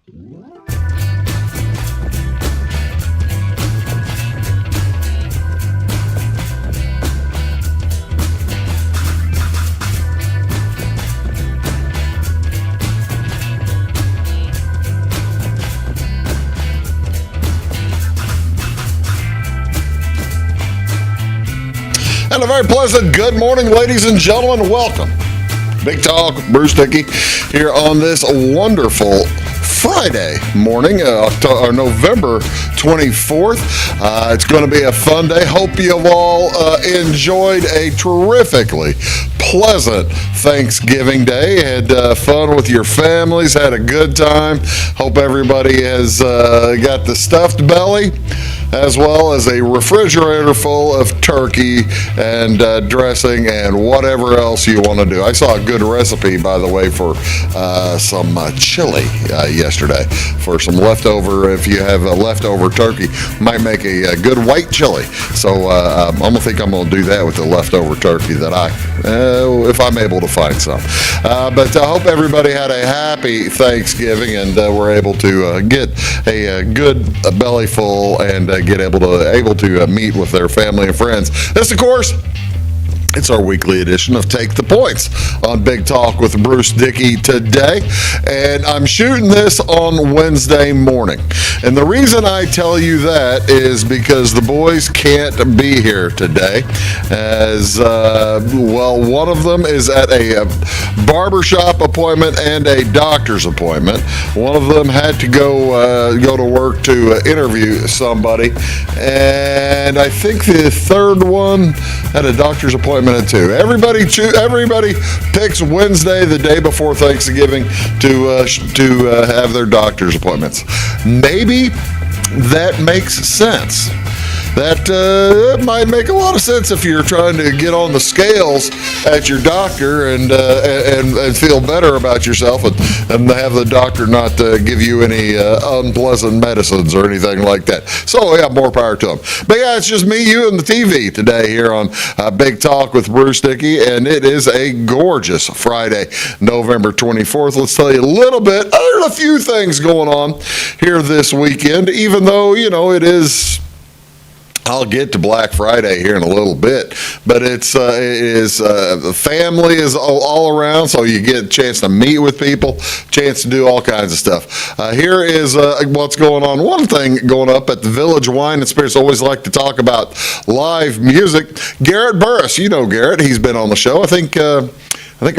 And a very pleasant good morning, ladies and gentlemen. Welcome. Big Talk with Bruce Dickey here on this wonderful Friday morning, November 24th. It's going to be a fun day. Hope you've all enjoyed a terrifically pleasant Thanksgiving day. Had fun with your families, had a good time. Hope everybody has got the stuffed belly, as well as a refrigerator full of turkey and dressing and whatever else you want to do. I saw a good recipe, by the way, for some chili yesterday, for some leftover. If you have a leftover turkey, might make a good white chili. So I'm going to do that with the leftover turkey that if I'm able to find some. But I hope everybody had a happy Thanksgiving and were able to get a good belly full and get able to meet with their family and friends. This, of course, it's our weekly edition of Take the Points on Big Talk with Bruce Dickey today. And I'm shooting this on Wednesday morning. And the reason I tell you that is because the boys can't be here today. As, one of them is at a barbershop appointment and a doctor's appointment. One of them had to go to work to interview somebody. And I think the third one had a doctor's appointment at 2. Everybody picks Wednesday, the day before Thanksgiving, to have their doctor's appointments. Maybe that makes sense. That might make a lot of sense if you're trying to get on the scales at your doctor and feel better about yourself and have the doctor not give you any unpleasant medicines or anything like that. So, yeah, more power to them. But, yeah, it's just me, you, and the TV today here on Big Talk with Bruce Dickey, and it is a gorgeous Friday, November 24th. Let's tell you a few things going on here this weekend, even though, it is... I'll get to Black Friday here in a little bit, but the family is all around, so you get a chance to meet with people, chance to do all kinds of stuff. Here is what's going on. One thing going up at the Village Wine and Spirits, always like to talk about live music. Garrett Burris, you know Garrett, he's been on the show. I think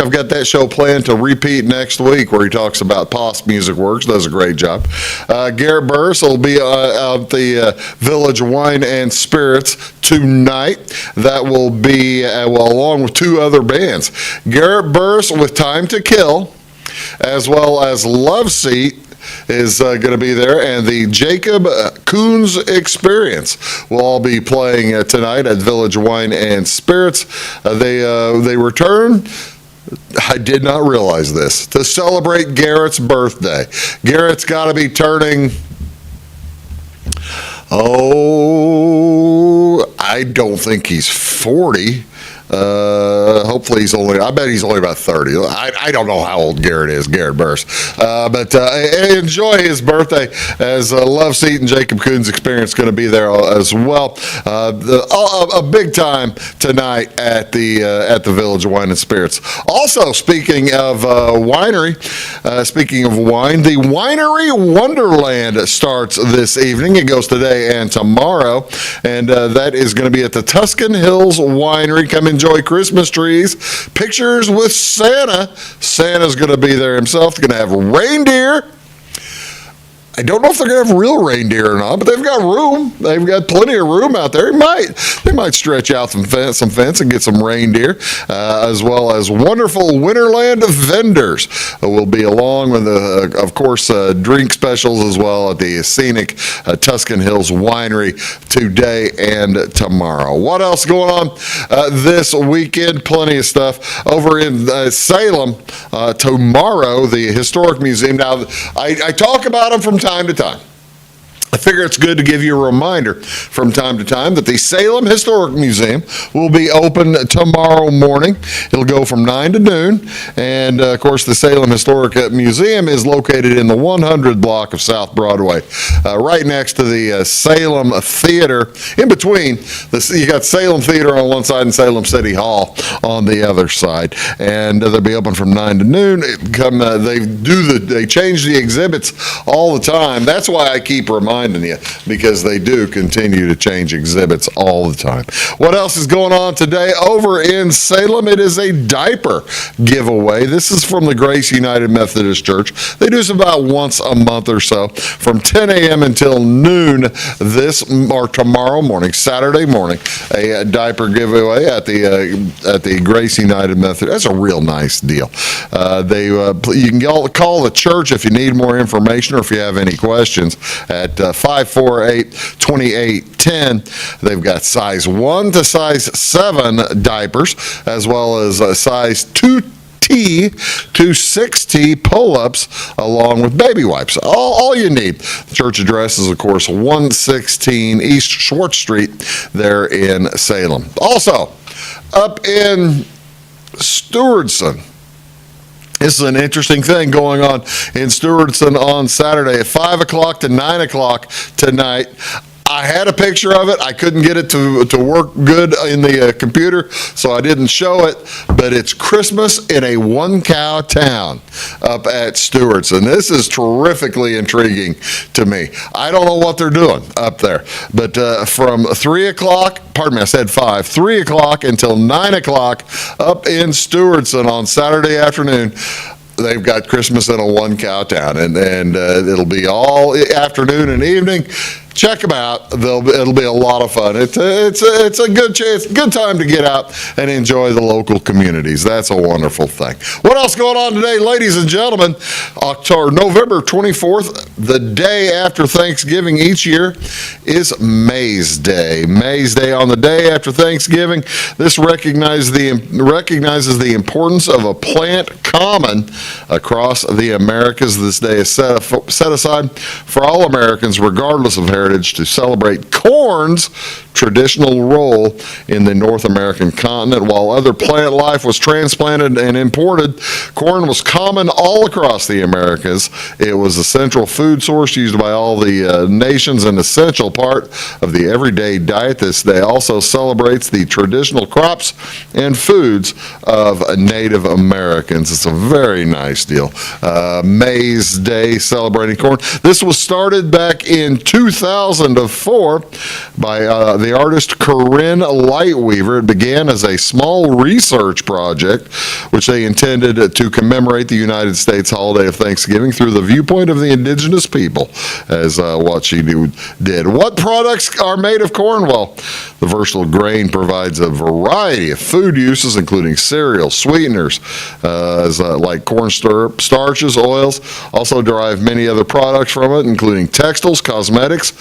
I've got that show planned to repeat next week, where he talks about Post Music Works, does a great job. Garrett Burris will be at the Village Wine and Spirits tonight. That will be, along with 2 other bands. Garrett Burris with Time to Kill, as well as Love Seat, is going to be there, and the Jacob Koons Experience will all be playing tonight at Village Wine and Spirits. They return. I did not realize this, to celebrate Garrett's birthday. Garrett's got to be turning, I don't think he's 40. Hopefully I bet he's only about 30. I don't know how old Garrett is, Garrett Burris. But enjoy his birthday, as Love Seat and Jacob Koons Experience going to be there as well. A big time tonight at the Village Wine and Spirits. Also, speaking of winery, speaking of wine, the Winery Wonderland starts this evening. It goes today and tomorrow, and that is going to be at the Tuscan Hills Winery. Come enjoy Christmas trees, pictures with Santa. Santa's going to be there himself. They're going to have reindeer. I don't know if they're going to have real reindeer or not, but they've got room. They've got plenty of room out there. They might stretch out some fence and get some reindeer, as well as wonderful Winterland vendors will be along with, of course, drink specials as well at the scenic Tuscan Hills Winery today and tomorrow. What else going on this weekend? Plenty of stuff over in Salem tomorrow. The Historic Museum. Now, I talk about them from time to time. I figure it's good to give you a reminder from time to time that the Salem Historic Museum will be open tomorrow morning. It'll go from 9 to noon. And, of course, the Salem Historic Museum is located in the 100 block of South Broadway, right next to the Salem Theater. In between, you got Salem Theater on one side and Salem City Hall on the other side. And they'll be open from 9 to noon. They change the exhibits all the time. That's why I keep reminding you, because they do continue to change exhibits all the time. What else is going on today over in Salem? It is a diaper giveaway. This is from the Grace United Methodist Church. They do this about once a month or so, from 10 a.m. until noon tomorrow morning, Saturday morning, a diaper giveaway at the Grace United Methodist. That's a real nice deal. You can call the church if you need more information or if you have any questions at 548-2810. They've got size 1 to size 7 diapers, as well as size 2T to 6T pull-ups, along with baby wipes. All you need. The church address is, of course, 116 East Schwartz Street there in Salem. Also, up in Stewardson, this is an interesting thing going on in Stewardson on Saturday at 5 o'clock to 9 o'clock tonight. I had a picture of it. I couldn't get it to work good in the computer, so I didn't show it, but it's Christmas in a one-cow town up at Stewardson. This is terrifically intriguing to me. I don't know what they're doing up there, but from 3 o'clock, I said 5, 3 o'clock until 9 o'clock up in Stewardson on Saturday afternoon, they've got Christmas in a one-cow town, and it'll be all afternoon and evening. Check them out. It'll be a lot of fun. It's a good time to get out and enjoy the local communities. That's a wonderful thing. What else going on today, ladies and gentlemen? November 24th, the day after Thanksgiving each year, is Maize Day. Maize Day on the day after Thanksgiving. This recognizes the importance of a plant common across the Americas. This day is set aside for all Americans, regardless of heritage, to celebrate corn's traditional role in the North American continent. While other plant life was transplanted and imported, corn was common all across the Americas. It was a central food source used by all the nations, an essential part of the everyday diet. This day also celebrates the traditional crops and foods of Native Americans. It's a very nice deal. Maize Day, celebrating corn. This was started back in 2004 by the artist Corinne Lightweaver. It began as a small research project which they intended to commemorate the United States holiday of Thanksgiving through the viewpoint of the indigenous people, as what she did. What products are made of corn? Well, the versatile grain provides a variety of food uses, including cereals, sweeteners, like corn starches, oils. Also derive many other products from it, including textiles, cosmetics,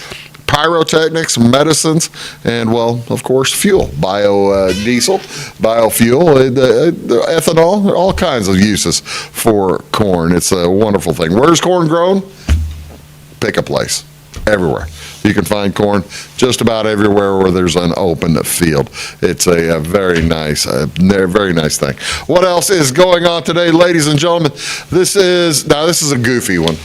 pyrotechnics, medicines, and, well, of course, fuel, biodiesel, biofuel, ethanol, all kinds of uses for corn. It's a wonderful thing. Where's corn grown? Pick a place. Everywhere. You can find corn just about everywhere where there's an open field. It's a very nice thing. What else is going on today, ladies and gentlemen? This is a goofy one.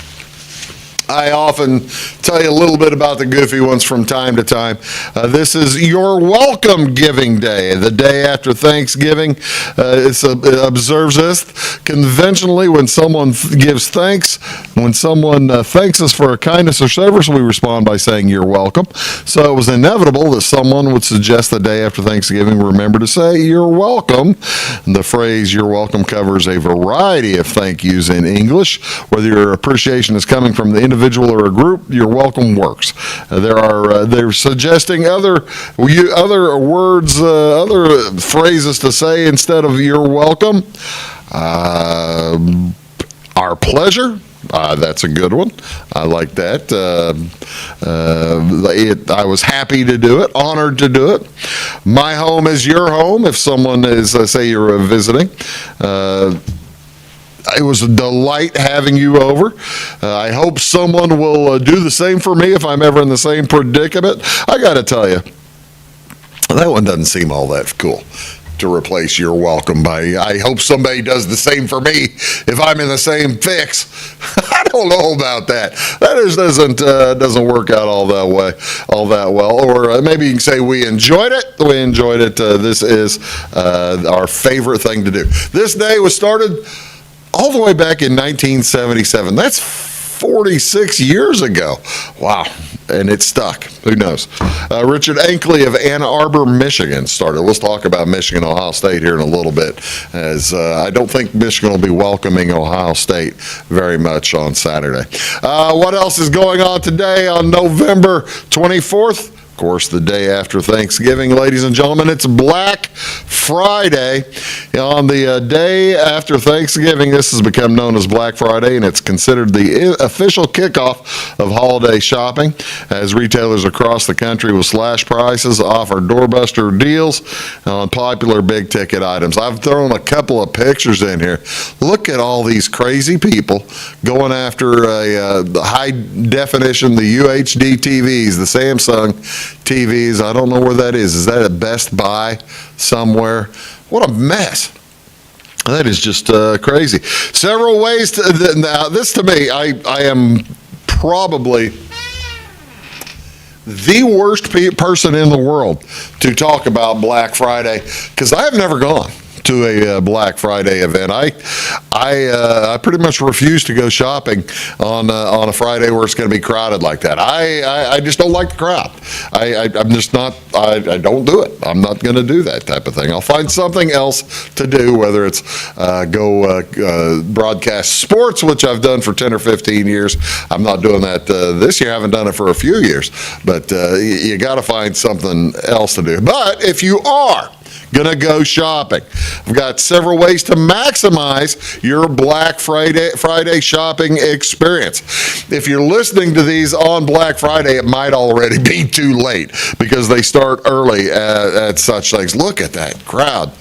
I often tell you a little bit about the goofy ones from time to time. This is Your Welcome Giving Day, the day after Thanksgiving. It observes this. Conventionally, when someone gives thanks, when someone thanks us for a kindness or service, we respond by saying, "You're welcome." So it was inevitable that someone would suggest the day after Thanksgiving, remember to say, "You're welcome." The phrase, "You're welcome," covers a variety of thank yous in English. Whether your appreciation is coming from the individual or a group, "You're welcome" works. They're suggesting other words, other phrases to say instead of "you're welcome." Our pleasure. That's a good one. I like that. I was happy to do it, honored to do it. My home is your home. If someone is, say you're visiting. It was a delight having you over. I hope someone will do the same for me if I'm ever in the same predicament. I got to tell you, that one doesn't seem all that cool to replace "you're welcome" by "I hope somebody does the same for me if I'm in the same fix." I don't know about that. That just doesn't work out all that well. Or maybe you can say we enjoyed it. We enjoyed it. This is our favorite thing to do. This day was started all the way back in 1977. That's 46 years ago. Wow. And it stuck. Who knows? Richard Ankley of Ann Arbor, Michigan started. Let's talk about Michigan, Ohio State here in a little bit, as I don't think Michigan will be welcoming Ohio State very much on Saturday. What else is going on today on November 24th? Of course, the day after Thanksgiving, ladies and gentlemen, it's Black Friday. On the day after Thanksgiving, this has become known as Black Friday, and it's considered the official kickoff of holiday shopping, as retailers across the country will slash prices, offer doorbuster deals on popular big-ticket items. I've thrown a couple of pictures in here. Look at all these crazy people going after the high-definition, the UHD TVs, the Samsung TVs. I don't know where that is. Is that at Best Buy somewhere? What a mess. That is just crazy. Several ways to, now this to me, I am probably the worst person in the world to talk about Black Friday, because I've never gone to a Black Friday event. I pretty much refuse to go shopping on a Friday where it's going to be crowded like that. I just don't like the crowd. I'm just not. I don't do it. I'm not going to do that type of thing. I'll find something else to do, whether it's go broadcast sports, which I've done for 10 or 15 years. I'm not doing that this year. I haven't done it for a few years. But you got to find something else to do. But if you are gonna go shopping, I've got several ways to maximize your Black Friday shopping experience. If you're listening to these on Black Friday, it might already be too late, because they start early at such things. Look at that crowd.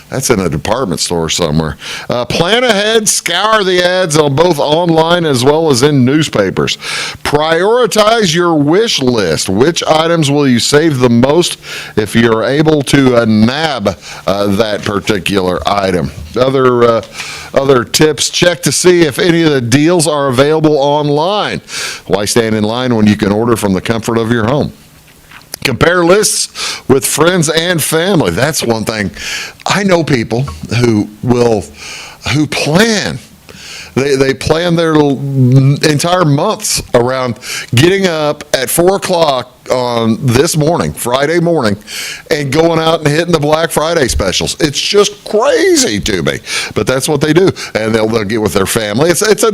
That's in a department store somewhere. Plan ahead, scour the ads on both online as well as in newspapers. Prioritize your wish list. Which items will you save the most if you're able to nab that particular item? Other tips: check to see if any of the deals are available online. Why stand in line when you can order from the comfort of your home? Compare lists with friends and family. That's one thing. I know people who plan. They plan their entire months around getting up at 4 o'clock on this morning, Friday morning, and going out and hitting the Black Friday specials. It's just crazy to me, but that's what they do, and they'll get with their family. It's a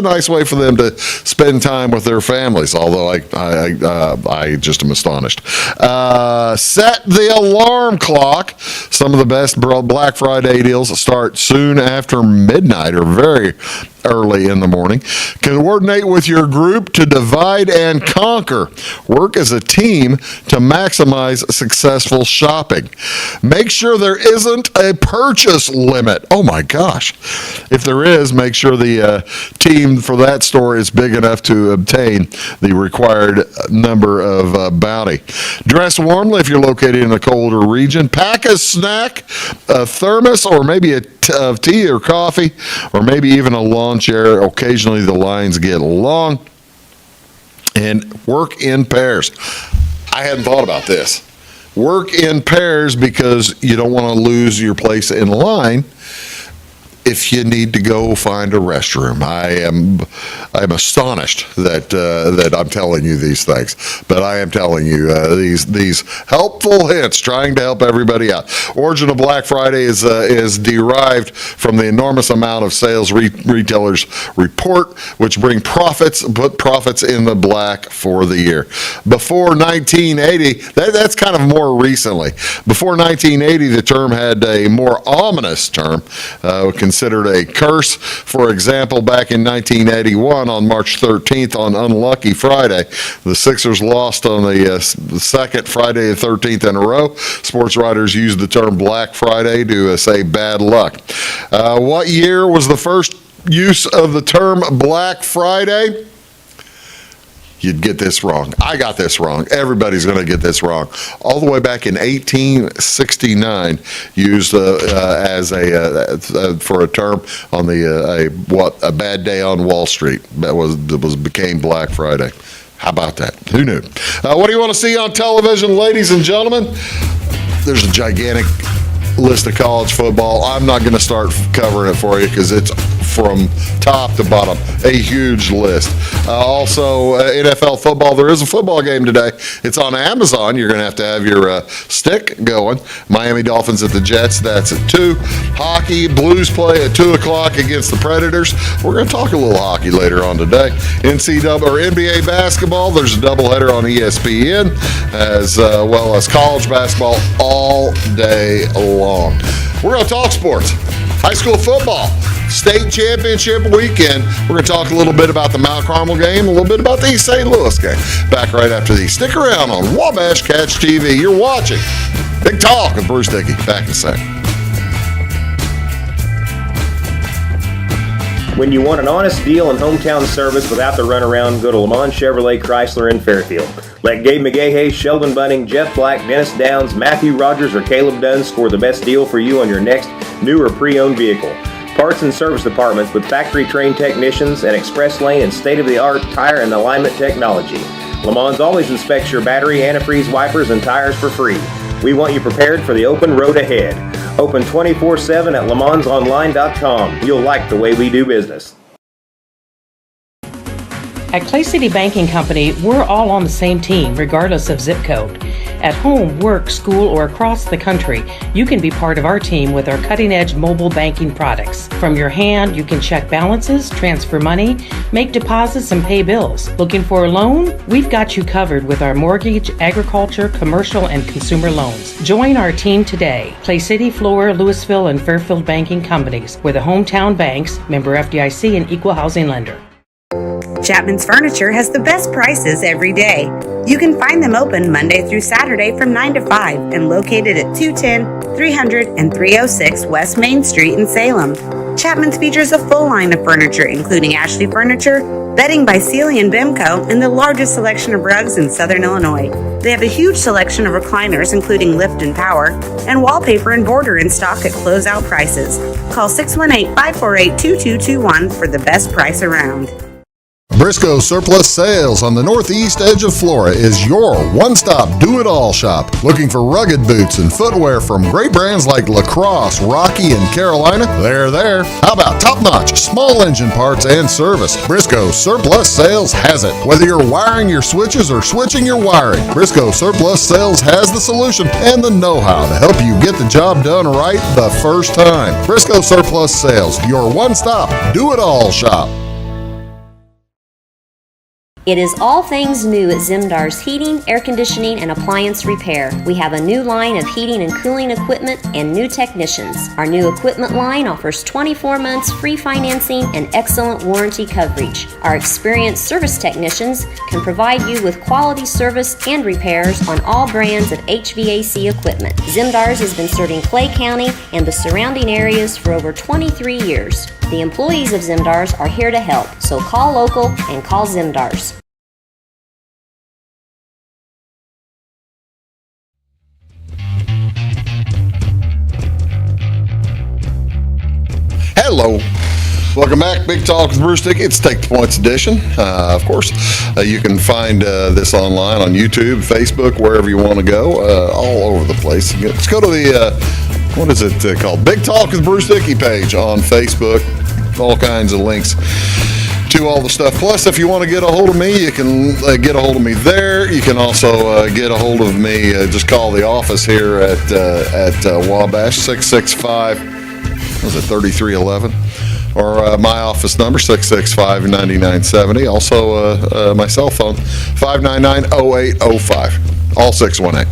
nice way for them to spend time with their families. Although I just am astonished. Set the alarm clock. Some of the best Black Friday deals start soon after midnight or very early in the morning. Coordinate with your group to divide and conquer. Work as a team to maximize successful shopping. Make sure there isn't a purchase limit. Oh my gosh. If there is, make sure the team for that store is big enough to obtain the required number of bounty. Dress warmly if you're located in a colder region. Pack a snack, a thermos, or maybe of tea or coffee, or maybe even a lawn chair. Occasionally the lines get long. And work in pairs. I hadn't thought about this. Work in pairs, because you don't want to lose your place in line if you need to go find a restroom. I'm astonished that I'm telling you these things, but I am telling you these helpful hints, trying to help everybody out. Origin of Black Friday is derived from the enormous amount of sales retailers report, which put profits in the black for the year. Before 1980, that's kind of more recently. Before 1980, the term had a more ominous term, considered a curse. For example, back in 1981 on March 13th on Unlucky Friday, the Sixers lost on the second Friday the 13th in a row. Sports writers used the term Black Friday to say bad luck. What year was the first use of the term Black Friday? You'd get this wrong. I got this wrong. Everybody's going to get this wrong. All the way back in 1869, used as for a term on a bad day on Wall Street. That became Black Friday. How about that? Who knew? What do you want to see on television, ladies and gentlemen? There's a gigantic list of college football. I'm not going to start covering it for you because it's from top to bottom, a huge list. Also, NFL football. There is a football game today. It's on Amazon. You're going to have your stick going. Miami Dolphins at the Jets. That's at 2. Hockey, Blues play at 2 o'clock against the Predators. We're going to talk a little hockey later on today. NBA basketball. There's a doubleheader on ESPN, as well as college basketball all day long. We're going to talk sports. High school football, state championship weekend. We're going to talk a little bit about the Mount Carmel game, a little bit about the East St. Louis game. Back right after these. Stick around on Wabash Catch TV. You're watching Big Talk with Bruce Dickey. Back in a second. When you want an honest deal and hometown service without the runaround, go to Lamont Chevrolet Chrysler in Fairfield. Let Gabe McGahey, Sheldon Bunning, Jeff Black, Dennis Downs, Matthew Rogers, or Caleb Dunn score the best deal for you on your next new or pre-owned vehicle. Parts and service departments with factory-trained technicians and express lane and state-of-the-art tire and alignment technology. Lamont always inspects your battery, antifreeze, wipers, and tires for free. We want you prepared for the open road ahead. Open 24/7 at LaMonsOnline.com. You'll like the way we do business. At Clay City Banking Company, we're all on the same team, regardless of zip code. At home, work, school, or across the country, you can be part of our team with our cutting-edge mobile banking products. From your hand, you can check balances, transfer money, make deposits, and pay bills. Looking for a loan? We've got you covered with our mortgage, agriculture, commercial, and consumer loans. Join our team today. Clay City, Flora, Louisville, and Fairfield Banking Companies. We're the hometown banks, member FDIC, and equal housing lender. Chapman's Furniture has the best prices every day. You can find them open Monday through Saturday from 9 to 5 and located at 210, 300, and 306 West Main Street in Salem. Chapman's features a full line of furniture, including Ashley Furniture, bedding by Sealy and Bimco, and the largest selection of rugs in Southern Illinois. They have a huge selection of recliners, including lift and power, and wallpaper and border in stock at closeout prices. Call 618-548-2221 for the best price around. Briscoe Surplus Sales on the northeast edge of Flora is your one-stop do-it-all shop. Looking for rugged boots and footwear from great brands like Lacrosse, Rocky, and Carolina? They're there. How about top-notch small engine parts and service? Briscoe Surplus Sales has it. Whether you're wiring your switches or switching your wiring, Briscoe Surplus Sales has the solution and the know-how to help you get the job done right the first time. Briscoe Surplus Sales, your one-stop do-it-all shop. It is all things new at Zimdar's Heating, Air Conditioning, and Appliance Repair. We have a new line of heating and cooling equipment and new technicians. Our new equipment line offers 24 months free financing and excellent warranty coverage. Our experienced service technicians can provide you with quality service and repairs on all brands of HVAC equipment. Zimdar's has been serving Clay County and the surrounding areas for over 23 years. The employees of Zimdar's are here to help, so call local and call Zimdar's. Hello. Welcome back. Big Talk with Bruce Dickey. It's Take the Points edition. Of course, you can find this online on YouTube, Facebook, wherever you want to go, all over the place. Let's go to the, what is it called? Big Talk with Bruce Dickey page on Facebook. All kinds of links to all the stuff. Plus, if you want to get a hold of me, you can get a hold of me there. You can also get a hold of me. Just call the office here at Wabash, 665-3311. Or my office number, 665-9970. Also, my cell phone, 599-0805, all 618.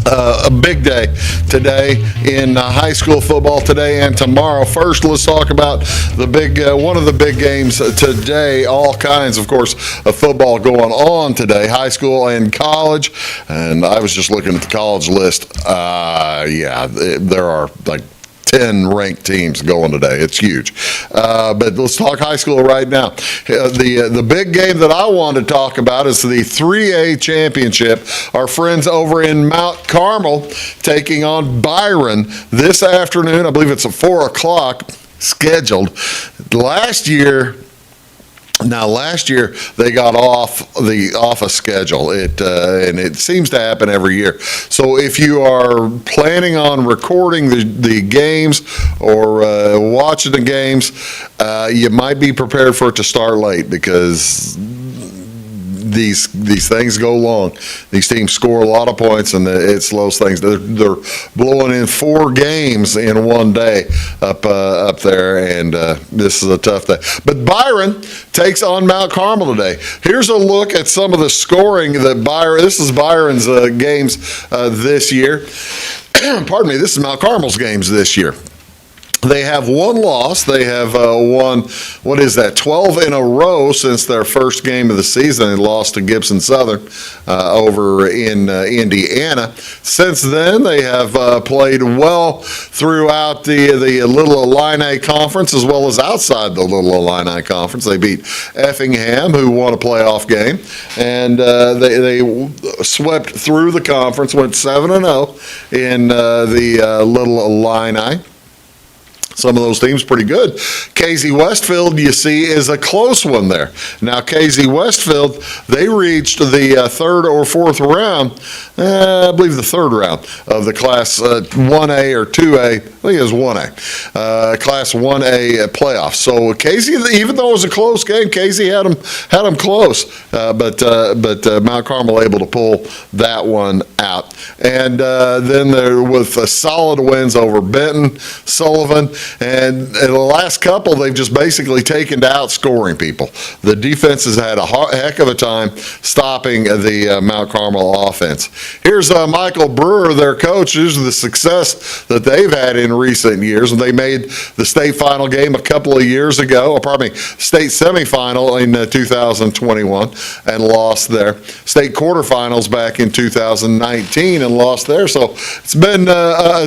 A big day today in high school football today and tomorrow. First, let's talk about the big one of the big games today. All kinds, of course, of football going on today, high school and college. And I was just looking at the college list. There are like 10 ranked teams going today. It's huge. But let's talk high school right now. The big game that I want to talk about is the 3A championship. Our friends over in Mount Carmel taking on Byron this afternoon. I believe it's at 4 o'clock scheduled. Last year they got off a schedule. And it seems to happen every year. So if you are planning on recording the games or watching the games, you might be prepared for it to start late because these things go long. These teams score a lot of points, and it slows things. They're blowing in 4 games in one day up there, and this is a tough day. But Byron takes on Mount Carmel today. Here's a look at some of the scoring that this is Byron's games this year. Pardon me, this is Mount Carmel's games this year. They have one loss. They have won, 12 in a row since their first game of the season. They lost to Gibson Southern over in Indiana. Since then, they have played well throughout the Little Illini Conference as well as outside the Little Illini Conference. They beat Effingham, who won a playoff game, and they swept through the conference, went 7-0 in the Little Illini. Some of those teams pretty good. KZ Westfield, you see, is a close one there. Now, KZ Westfield, they reached the third or fourth round, I believe the third round of the Class 1A or 2A, I think it was 1A, Class 1A playoffs. So KZ, even though it was a close game, KZ had them close, but Mount Carmel able to pull that one out. And then there with solid wins over Benton, Sullivan, and in the last couple, they've just basically taken to outscoring people. The defense has had a heck of a time stopping the Mount Carmel offense. Here's Michael Brewer, their coach. This is the success that they've had in recent years. They made the state final game a couple of years ago, state semifinal in 2021 and lost there. State quarterfinals back in 2019 and lost there. So it's been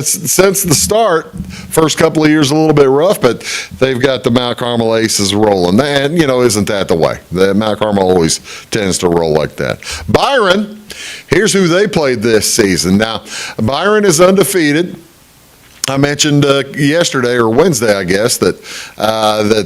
since the start, first couple of years a little bit rough, but they've got the Mount Carmel Aces rolling. And, isn't that the way? The Mount Carmel always tends to roll like that. Byron, here's who they played this season. Now, Byron is undefeated. I mentioned yesterday or Wednesday, I guess, that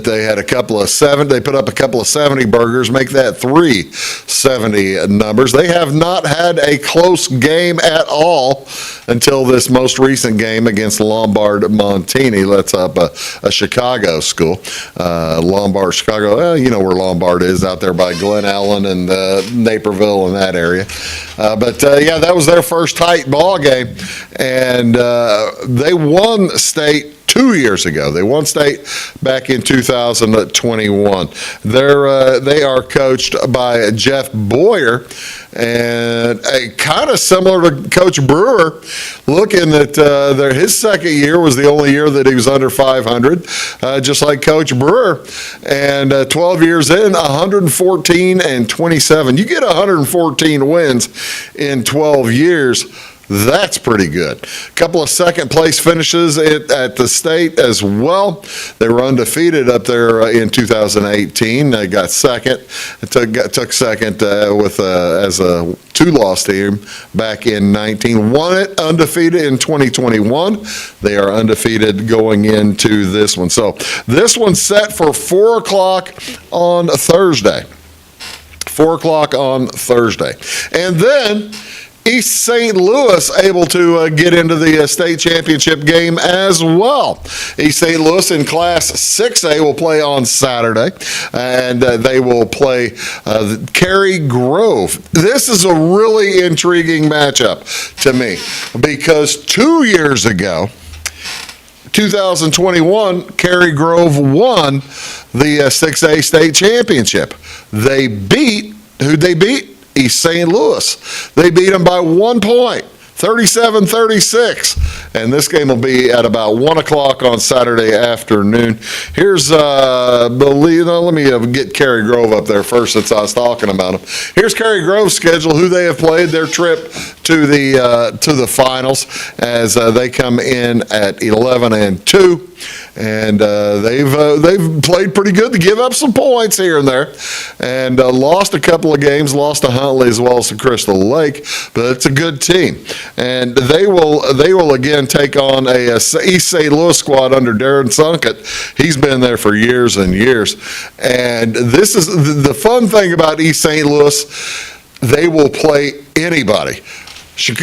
they had they put up a couple of 70 burgers, make that 3 70 numbers. They have not had a close game at all until this most recent game against Lombard Montini. That's up a Chicago school. Lombard, Chicago, well, you know where Lombard is, out there by Glen Ellen and Naperville and that area. That was their first tight ball game, and they won state 2 years ago. They won state back in 2021. They are coached by Jeff Boyer, and kind of similar to Coach Brewer, looking at his second year was the only year that he was under 500, just like Coach Brewer. And 12 years in, 114-27. You get 114 wins in 12 years. That's pretty good. A couple of second place finishes at the state as well. They were undefeated up there in 2018. They got second. Took second as a 2-loss team back in 19. Won it undefeated in 2021. They are undefeated going into this one. So this one's set for 4 o'clock on Thursday. 4 o'clock on Thursday. And then East St. Louis able to get into the state championship game as well. East St. Louis in Class 6A will play on Saturday, and they will play Cary Grove. This is a really intriguing matchup to me because 2 years ago, 2021, Cary Grove won the 6A state championship. Who'd they beat? East St. Louis. They beat them by 1 point. 37-36. And this game will be at about 1 o'clock on Saturday afternoon. Here's, let me get Cary Grove up there first since I was talking about them. Here's Cary Grove's schedule, who they have played, their trip to the finals as they come in at 11-2. And they've played pretty good to give up some points here and there, and lost a couple of games, lost to Huntley as well as to Crystal Lake, but it's a good team. And they will again take on a East St. Louis squad under Darren Sunkett. He's been there for years and years. And this is the fun thing about East St. Louis. They will play anybody.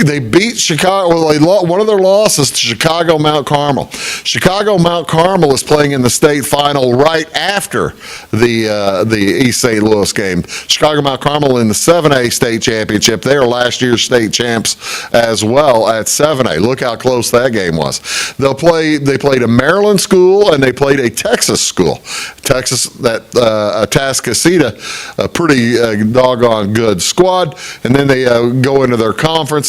They beat Chicago. Well, one of their losses to Chicago Mount Carmel. Chicago Mount Carmel is playing in the state final right after the East St. Louis game. Chicago Mount Carmel in the 7A state championship. They are last year's state champs as well at 7A. Look how close that game was. They played a Maryland school and they played a Texas school. Texas, Atascocita, a pretty doggone good squad, and then they go into their conference.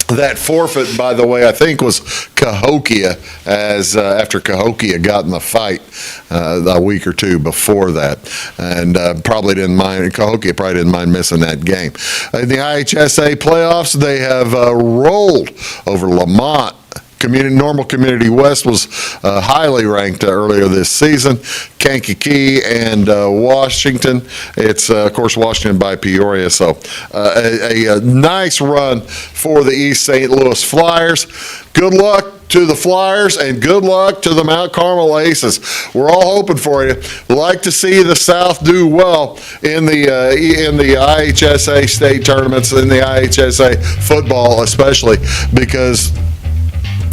That forfeit, by the way, I think was Cahokia, as after Cahokia got in the fight a week or two before that, and probably didn't mind. Cahokia probably didn't mind missing that game. In the IHSA playoffs, they have rolled over Lamont. Normal Community West was highly ranked earlier this season. Kankakee and Washington. It's, of course, Washington by Peoria. So a nice run for the East St. Louis Flyers. Good luck to the Flyers and good luck to the Mount Carmel Aces. We're all hoping for you. Like to see the South do well in the IHSA state tournaments, in the IHSA football especially, because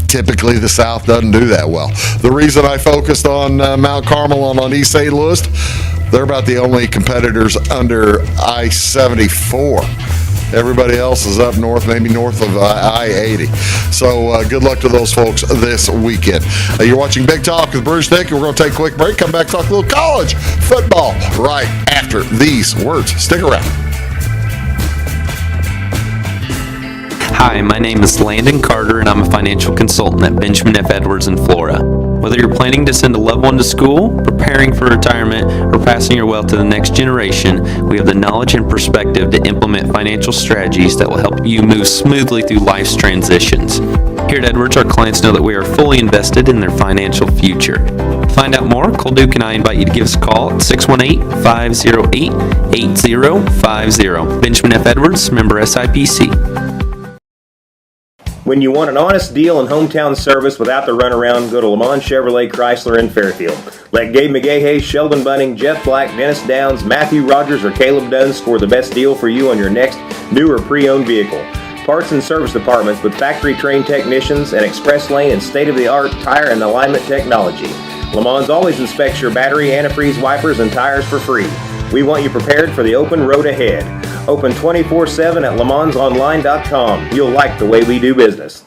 typically the South doesn't do that well. The reason I focused on Mount Carmel and on East St. Louis, they're about the only competitors under I-74. Everybody else is up north, maybe north of I-80. So good luck to those folks this weekend. You're watching Big Talk with Bruce Dickey. We're going to take a quick break, come back, talk a little college football right after these words. Stick around. Hi, my name is Landon Carter, and I'm a financial consultant at Benjamin F. Edwards in Flora. Whether you're planning to send a loved one to school, preparing for retirement, or passing your wealth to the next generation, we have the knowledge and perspective to implement financial strategies that will help you move smoothly through life's transitions. Here at Edwards, our clients know that we are fully invested in their financial future. To find out more, call Duke and I invite you to give us a call at 618-508-8050. Benjamin F. Edwards, member SIPC. When you want an honest deal and hometown service without the runaround, go to Lamont Chevrolet Chrysler in Fairfield. Let Gabe McGahey, Sheldon Bunning, Jeff Black, Dennis Downs, Matthew Rogers, or Caleb Dunn score the best deal for you on your next new or pre-owned vehicle. Parts and service departments with factory-trained technicians and express lane and state-of-the-art tire and alignment technology. Lamont always inspects your battery, antifreeze, wipers, and tires for free. We want you prepared for the open road ahead. Open 24/7 at LeMansOnline.com. You'll like the way we do business.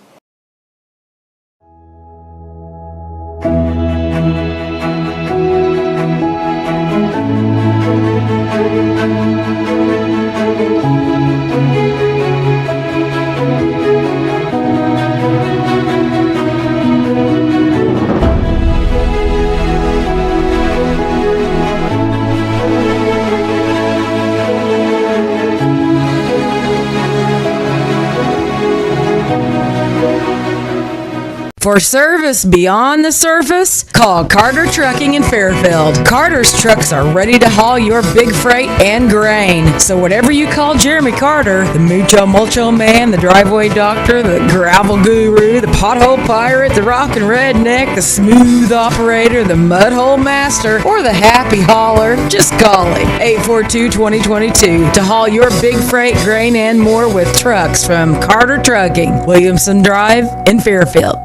For service beyond the surface, call Carter Trucking in Fairfield. Carter's trucks are ready to haul your big freight and grain. So whatever you call Jeremy Carter, the Mucho Mulcho Man, the driveway doctor, the gravel guru, the pothole pirate, the rockin' redneck, the smooth operator, the mudhole master, or the happy hauler, just call him. 842-2022 to haul your big freight, grain, and more with trucks from Carter Trucking, Williamson Drive in Fairfield.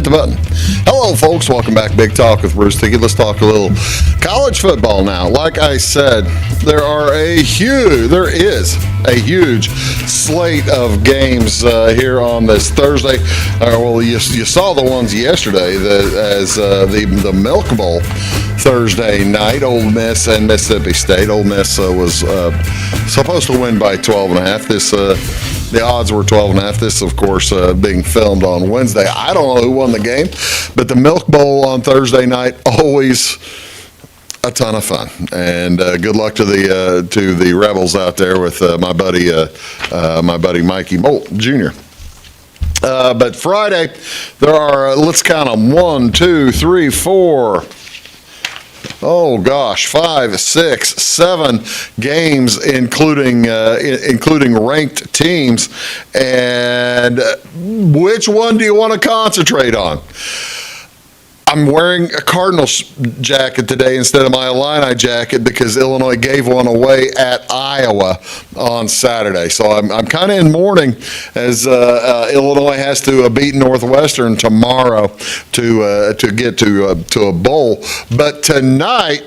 Hit the button. Hello, folks. Welcome back. Big Talk with Bruce Dickey. Let's talk a little college football now. Like I said, there is a huge slate of games here on this Thursday. You saw the ones yesterday as the Milk Bowl Thursday night. Ole Miss and Mississippi State. Ole Miss was supposed to win by 12.5. The odds were 12.5. This, of course, being filmed on Wednesday. I don't know who won the game, but the Milk Bowl on Thursday night, always a ton of fun. And good luck to the Rebels out there with my buddy Mikey Bolt Jr. But Friday, there are, let's count them, 1, 2, 3, 4. Oh gosh, 5, 6, 7 games, including ranked teams. And which one do you want to concentrate on? I'm wearing a Cardinals jacket today instead of my Illini jacket because Illinois gave one away at Iowa on Saturday. So I'm kind of in mourning as Illinois has to beat Northwestern tomorrow to get to a bowl. But tonight,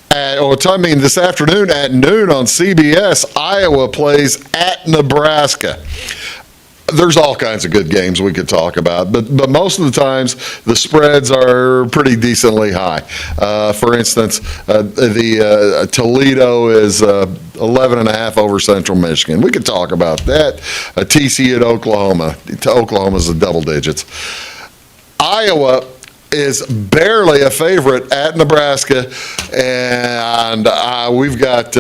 this afternoon at noon on CBS, Iowa plays at Nebraska. There's all kinds of good games we could talk about, but most of the times the spreads are pretty decently high. For instance, the Toledo is 11.5 over Central Michigan. We could talk about that. TCU at Oklahoma. Oklahoma's the double digits. Iowa is barely a favorite at Nebraska, and we've got.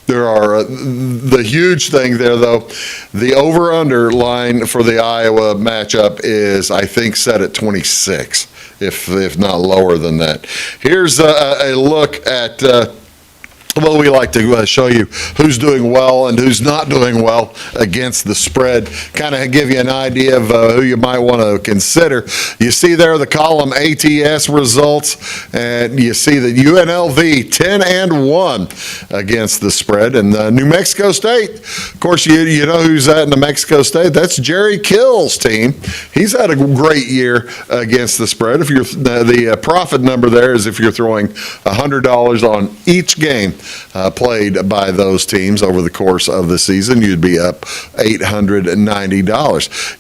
The huge thing there, though, the over-under line for the Iowa matchup is, I think, set at 26, if not lower than that. Here's a look at we like to show you who's doing well and who's not doing well against the spread. Kind of give you an idea of who you might want to consider. You see there the column ATS results, and you see that UNLV 10-1 against the spread. And New Mexico State, of course, you know who's at New Mexico State. That's Jerry Kill's team. He's had a great year against the spread. If you're the profit number there is if you're throwing $100 on each game played by those teams over the course of the season, you'd be up $890.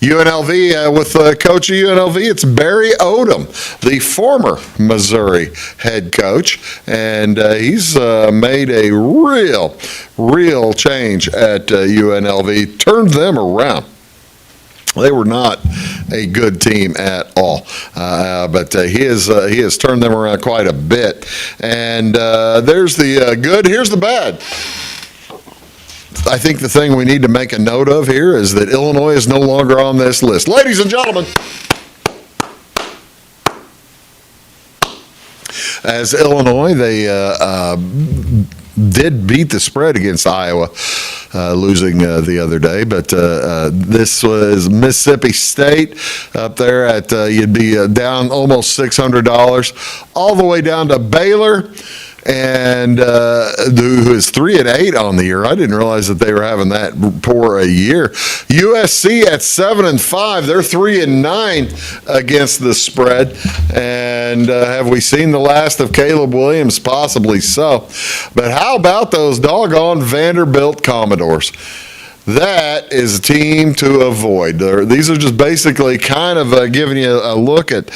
UNLV, with coach of UNLV, it's Barry Odom, the former Missouri head coach, and he's made a real change at UNLV, turned them around. They were not a good team at all, but he has turned them around quite a bit. And there's the good. Here's the bad. I think the thing we need to make a note of here is that Illinois is no longer on this list. Ladies and gentlemen, as Illinois, they did beat the spread against Iowa, losing the other day. But this was Mississippi State up there at you'd be down almost $600, all the way down to Baylor, and who is 3-8 on the year. I didn't realize that they were having that poor a year. USC at 7-5. They're 3-9 against the spread. And have we seen the last of Caleb Williams? Possibly so. But how about those doggone Vanderbilt Commodores? That is a team to avoid. These are just basically kind of giving you a look at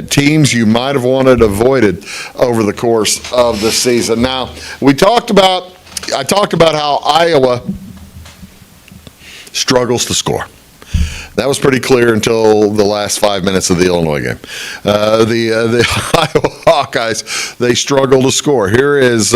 teams you might have wanted avoided over the course of the season. Now, I talked about how Iowa struggles to score. That was pretty clear until the last 5 minutes of the Illinois game. The Iowa Hawkeyes, they struggle to score. Here is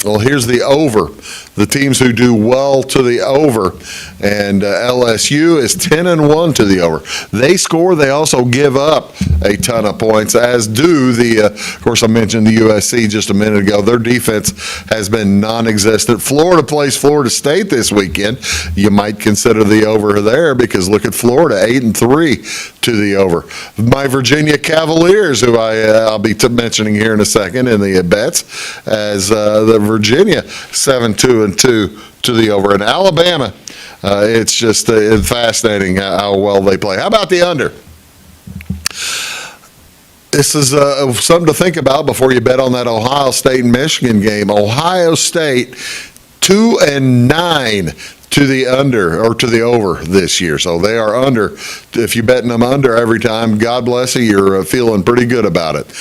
here's the over. The teams who do well to the over, and LSU is 10-1 to the over. They score. They also give up a ton of points, as do of course, I mentioned the USC just a minute ago. Their defense has been non-existent. Florida plays Florida State this weekend. You might consider the over there because look at Florida, 8-3 to the over. My Virginia Cavaliers, who I'll be mentioning here in a second in the bets, as the Virginia 7-2 to the over. And Alabama It's just fascinating how well they play. How about the under? This is something to think about before you bet on that Ohio State and Michigan game. Ohio State 2-9 to the under or to the over this year. So they are under. If you're betting them under every time, God bless you, you're feeling pretty good about it.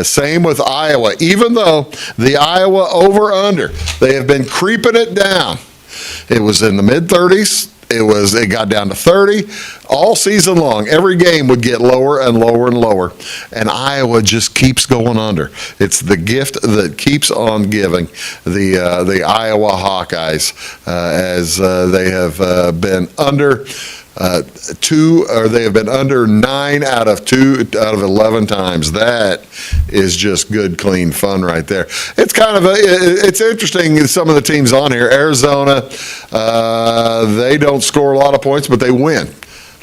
Same with Iowa. Even though the Iowa over-under, they have been creeping it down. It was in the mid-30s. It got down to 30 all season long. Every game would get lower and lower and lower, and Iowa just keeps going under. It's the gift that keeps on giving the Iowa Hawkeyes as they have been under. They have been under 9 out of 11 times. That is just good, clean fun right there. It's kind of it's interesting. Some of the teams on here, Arizona, they don't score a lot of points, but they win.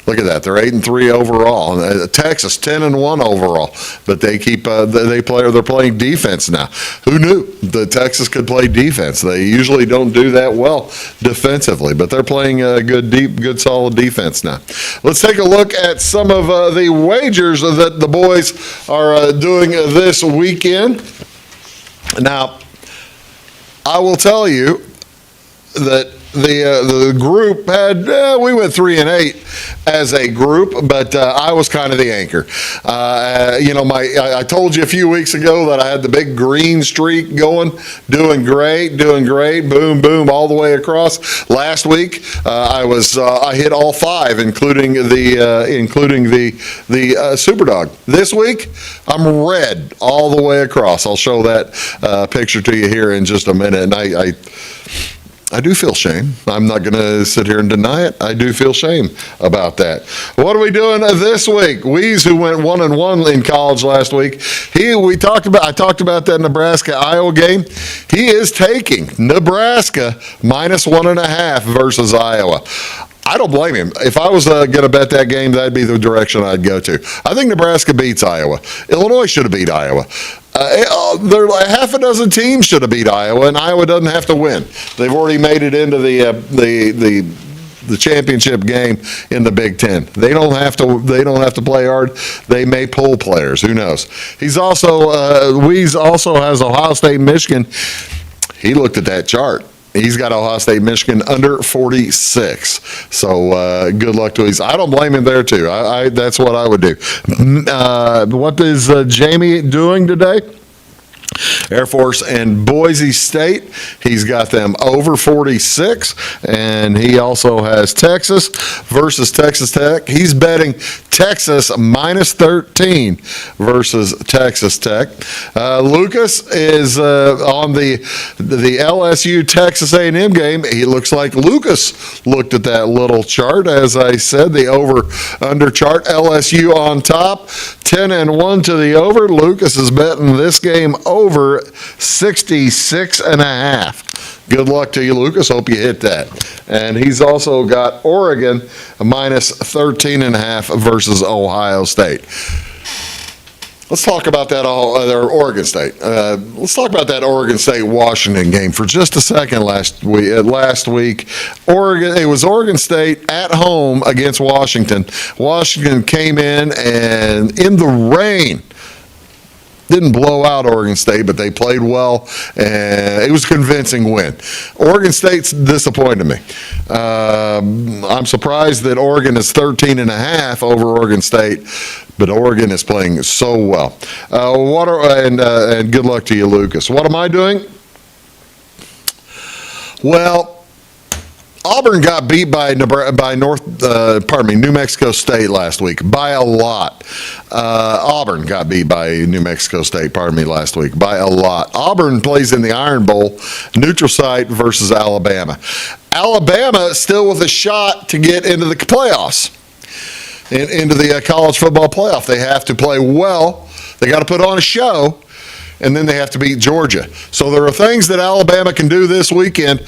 Look at that. They're 8-3 overall. Texas 10-1 overall, but they keep they're playing defense now. Who knew that Texas could play defense? They usually don't do that well defensively, but they're playing good solid defense now. Let's take a look at some of the wagers that the boys are doing this weekend. Now, I will tell you that the group had we went 3-8 as a group, but I was kind of the anchor. I told you a few weeks ago that I had the big green streak going, doing great, boom, boom, all the way across. Last week I hit all 5, including the Superdog. This week I'm red all the way across. I'll show that picture to you here in just a minute, and I do feel shame. I'm not going to sit here and deny it. I do feel shame about that. What are we doing this week? Weeze, who went 1-1 in college last week, I talked about that Nebraska-Iowa game. He is taking Nebraska -1.5 versus Iowa. I don't blame him. If I was going to bet that game, that'd be the direction I'd go to. I think Nebraska beats Iowa. Illinois should have beat Iowa. There are half a dozen teams should have beat Iowa, and Iowa doesn't have to win. They've already made it into the championship game in the Big Ten. They don't have to play hard. They may pull players. Who knows? Weeze also has Ohio State, Michigan. He looked at that chart. He's got Ohio State, Michigan under 46. So good luck to him. I don't blame him there, too. That's what I would do. What is Jamie doing today? Air Force and Boise State. He's got them over 46, and he also has Texas versus Texas Tech. He's betting Texas -13 versus Texas Tech. Lucas is on the LSU Texas A&M game. He looks like Lucas looked at that little chart. As I said, the over-under chart. LSU on top, 10-1 to the over. Lucas is betting this game over 66.5. Good luck to you, Lucas. Hope you hit that. And he's also got Oregon -13.5 versus Ohio State. Let's talk about that Oregon State. Let's talk about that Oregon State-Washington game for just a second. Last week, it was Oregon State at home against Washington. Washington came in and in the rain. Didn't blow out Oregon State, but they played well, and it was a convincing win. Oregon State's disappointed me. I'm surprised that Oregon is 13.5 over Oregon State, but Oregon is playing so well. And good luck to you, Lucas. What am I doing? Well, Auburn got beat by New Mexico State last week by a lot. Auburn got beat by New Mexico State, last week by a lot. Auburn plays in the Iron Bowl, neutral site versus Alabama. Alabama still with a shot to get into the playoffs, into the college football playoff. They have to play well. They got to put on a show, and then they have to beat Georgia. So there are things that Alabama can do this weekend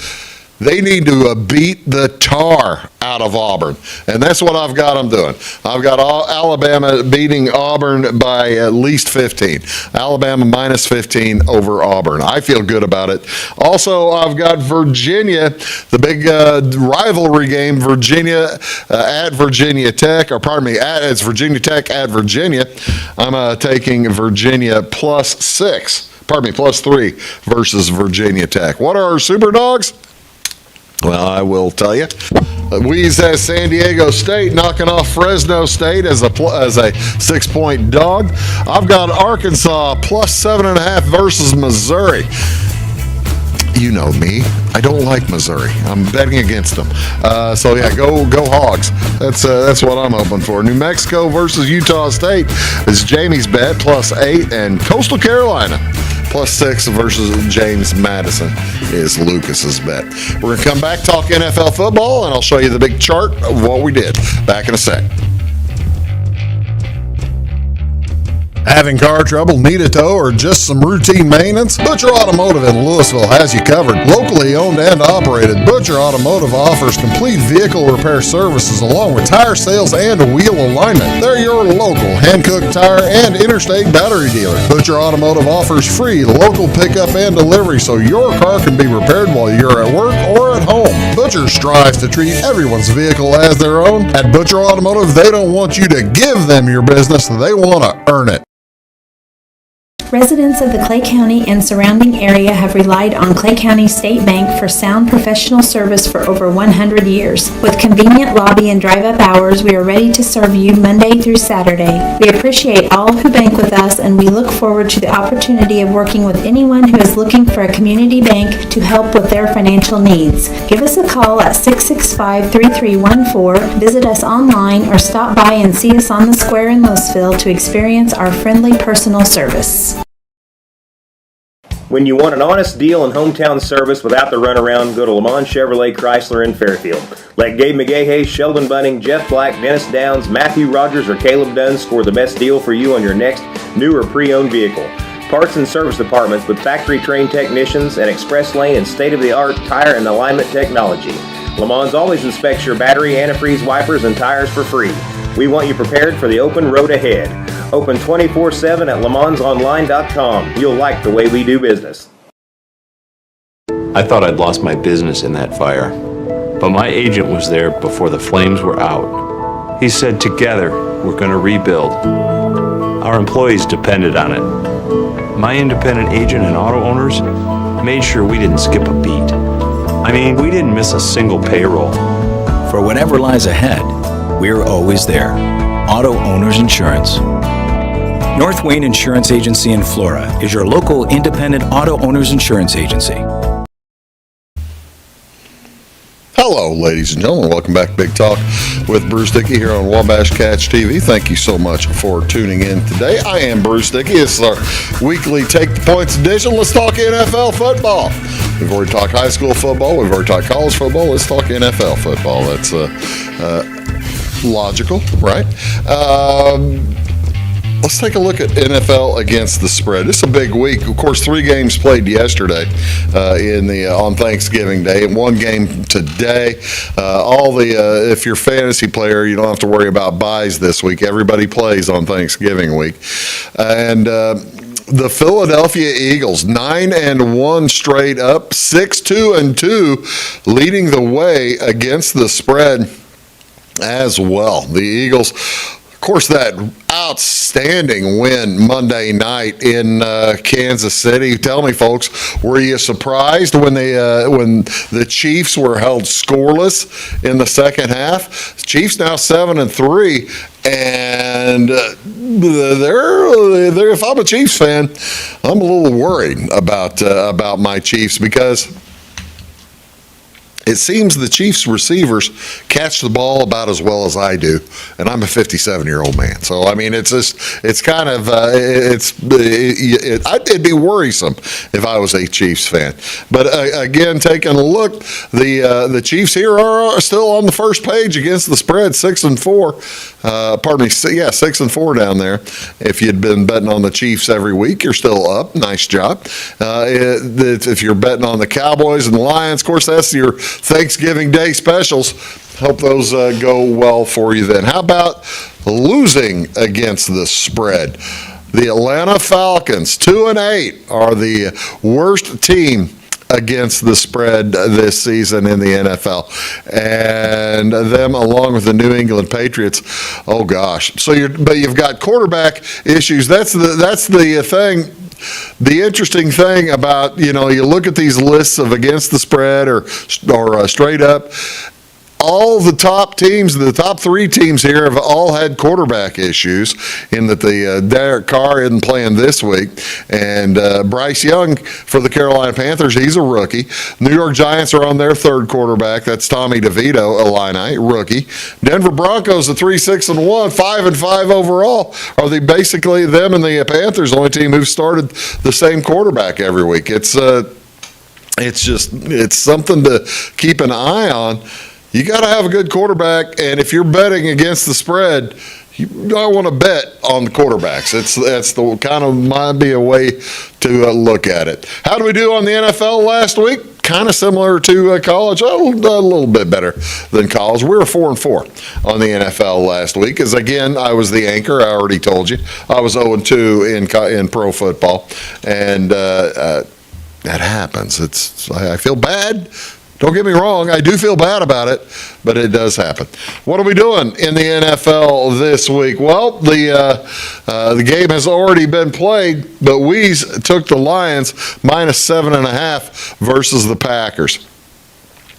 They need to beat the tar out of Auburn, and that's what I've got them doing. I've got Alabama beating Auburn by at least 15. Alabama minus 15 over Auburn. I feel good about it. Also, I've got Virginia, the big rivalry game, Virginia at Virginia Tech, or pardon me, it's Virginia Tech at Virginia. I'm taking Virginia plus 3 versus Virginia Tech. What are our super dogs? Well, I will tell you. Weeze has San Diego State knocking off Fresno State as a 6-point dog. I've got Arkansas plus 7.5 versus Missouri. You know me. I don't like Missouri. I'm betting against them. So yeah, go Hogs. That's what I'm hoping for. New Mexico versus Utah State is Jamie's bet plus 8, and Coastal Carolina plus 6 versus James Madison is Lucas's bet. We're gonna come back, talk NFL football, and I'll show you the big chart of what we did. Back in a sec. Having car trouble, need a tow, or just some routine maintenance? Butcher Automotive in Louisville has you covered. Locally owned and operated, Butcher Automotive offers complete vehicle repair services along with tire sales and wheel alignment. They're your local hand-cooked tire and interstate battery dealer. Butcher Automotive offers free local pickup and delivery so your car can be repaired while you're at work or at home. Butcher strives to treat everyone's vehicle as their own. At Butcher Automotive, they don't want you to give them your business, they want to earn it. Residents of the Clay County and surrounding area have relied on Clay County State Bank for sound professional service for over 100 years. With convenient lobby and drive-up hours, we are ready to serve you Monday through Saturday. We appreciate all who bank with us, and we look forward to the opportunity of working with anyone who is looking for a community bank to help with their financial needs. Give us a call at 665-3314, visit us online, or stop by and see us on the square in Louisville to experience our friendly personal service. When you want an honest deal and hometown service without the runaround, go to Lamont Chevrolet Chrysler in Fairfield. Let Gabe McGahey, Sheldon Bunning, Jeff Black, Dennis Downs, Matthew Rogers, or Caleb Dunn score the best deal for you on your next new or pre-owned vehicle. Parts and service departments with factory-trained technicians and express lane and state-of-the-art tire and alignment technology. Lamont's always inspects your battery, antifreeze, wipers, and tires for free. We want you prepared for the open road ahead. Open 24/7 at LaMonsOnline.com. You'll like the way we do business. I thought I'd lost my business in that fire, but my agent was there before the flames were out. He said, together, we're going to rebuild. Our employees depended on it. My independent agent and auto owners made sure we didn't skip a beat. I mean, we didn't miss a single payroll. For whatever lies ahead, we're always there. Auto Owners Insurance. North Wayne Insurance Agency in Flora is your local independent auto owners insurance agency. Hello, ladies and gentlemen. Welcome back to Big Talk with Bruce Dickey here on Wabash Catch TV. Thank you so much for tuning in today. I am Bruce Dickey. This is our weekly Take the Points edition. Let's talk NFL football. We've already talked high school football. We've already talked college football. Let's talk NFL football. That's logical, right? Let's take a look at NFL against the spread. This is a big week. Of course, 3 games played yesterday on Thanksgiving Day, and 1 game today. If you're a fantasy player, you don't have to worry about buys this week. Everybody plays on Thanksgiving week, and the Philadelphia Eagles 9-1 straight up, 6-2-2, leading the way against the spread as well. The Eagles, of course, that outstanding win Monday night in Kansas City. Tell me, folks, were you surprised when the Chiefs were held scoreless in the second half? Chiefs now 7-3, and they're if I'm a Chiefs fan, I'm a little worried about my Chiefs, because it seems the Chiefs receivers catch the ball about as well as I do, and I'm a 57-year-old man. So I mean, it's kind of it'd be worrisome if I was a Chiefs fan. But again, taking a look, the Chiefs here are still on the first page against the spread, 6-4. Pardon me, 6-4 down there. If you'd been betting on the Chiefs every week, you're still up. Nice job. If you're betting on the Cowboys and the Lions, of course, that's your Thanksgiving Day specials. Hope those go well for you then. How about losing against the spread? The Atlanta Falcons, 2-8, are the worst team against the spread this season in the NFL, and them along with the New England Patriots. Oh gosh! But you've got quarterback issues. That's the thing. The interesting thing about, you look at these lists of against the spread or straight up. All the top teams, the top three teams here, have all had quarterback issues in that the Derek Carr isn't playing this week. And Bryce Young for the Carolina Panthers, he's a rookie. New York Giants are on their third quarterback. That's Tommy DeVito, Illini, rookie. Denver Broncos, 3-6-1, 5-5 overall. Are they basically them and the Panthers, the only team who've started the same quarterback every week? It's something to keep an eye on. You got to have a good quarterback, and if you're betting against the spread, you don't want to bet on the quarterbacks. That's the kind of might be a way to look at it. How do we do on the NFL last week? Kind of similar to college, a little bit better than college. We were 4-4 on the NFL last week. As again, I was the anchor. I already told you I was 0-2 in pro football, and that happens. I feel bad. Don't get me wrong, I do feel bad about it, but it does happen. What are we doing in the NFL this week? Well, the game has already been played, but we took the Lions -7.5 versus the Packers.